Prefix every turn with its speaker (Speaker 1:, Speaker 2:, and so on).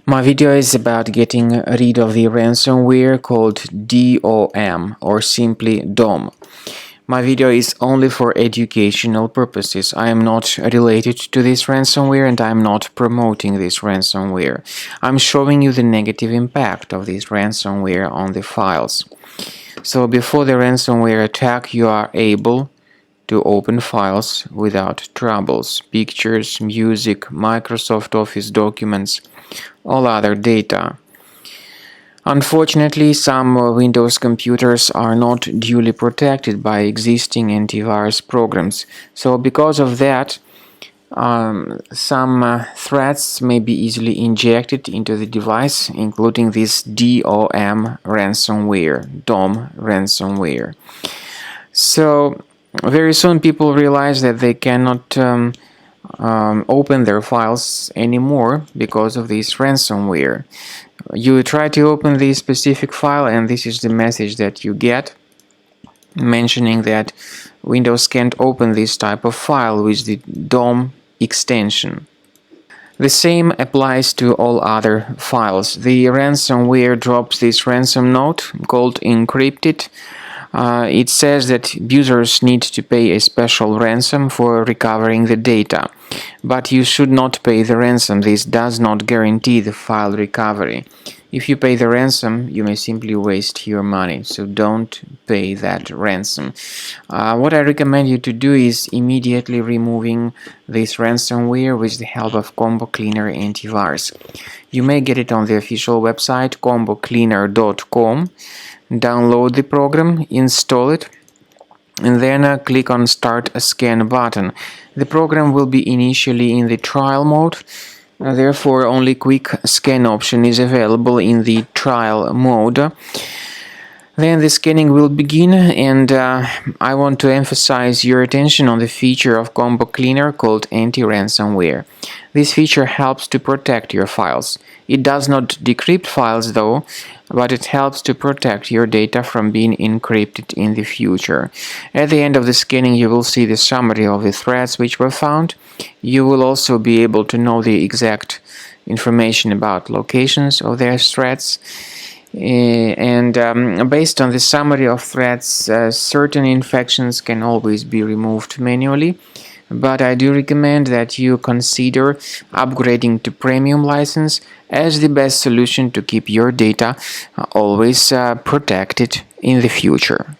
Speaker 1: My video is about getting rid of the ransomware called DOM or simply DOM. My video is only for educational purposes. I am not related to this ransomware and I am not promoting this ransomware. I'm showing you the negative impact of this ransomware on the files. So before the ransomware attack, you are able to open files without troubles: pictures, music, Microsoft Office documents, all other data. Unfortunately, some Windows computers are not duly protected by existing antivirus programs. So because of that, some threats may be easily injected into the device, including this DOM ransomware. So very soon people realize that they cannot open their files anymore because of this ransomware. You try to open this specific file and this is the message that you get, mentioning that Windows can't open this type of file with the DOM extension. The same applies to all other files. The ransomware drops this ransom note called ENCRYPTED. It says that users need to pay a special ransom for recovering the data, but you should not pay the ransom. This does not guarantee the file recovery. If you pay the ransom, you may simply waste your money, so don't pay that ransom. What I recommend you to do is immediately removing this ransomware with the help of Combo Cleaner Antivirus. You may get it on the official website combocleaner.com. Download the program, install it, and then click on Start a Scan button. The program will be initially in the trial mode, therefore only quick scan option is available in the trial mode. Then the scanning will begin, and I want to emphasize your attention on the feature of Combo Cleaner called Anti-Ransomware. This feature helps to protect your files. It does not decrypt files though, but it helps to protect your data from being encrypted in the future. At the end of the scanning, you will see the summary of the threats which were found. You will also be able to know the exact information about locations of their threats. And based on the summary of threats, certain infections can always be removed manually, but I do recommend that you consider upgrading to premium license as the best solution to keep your data always protected in the future.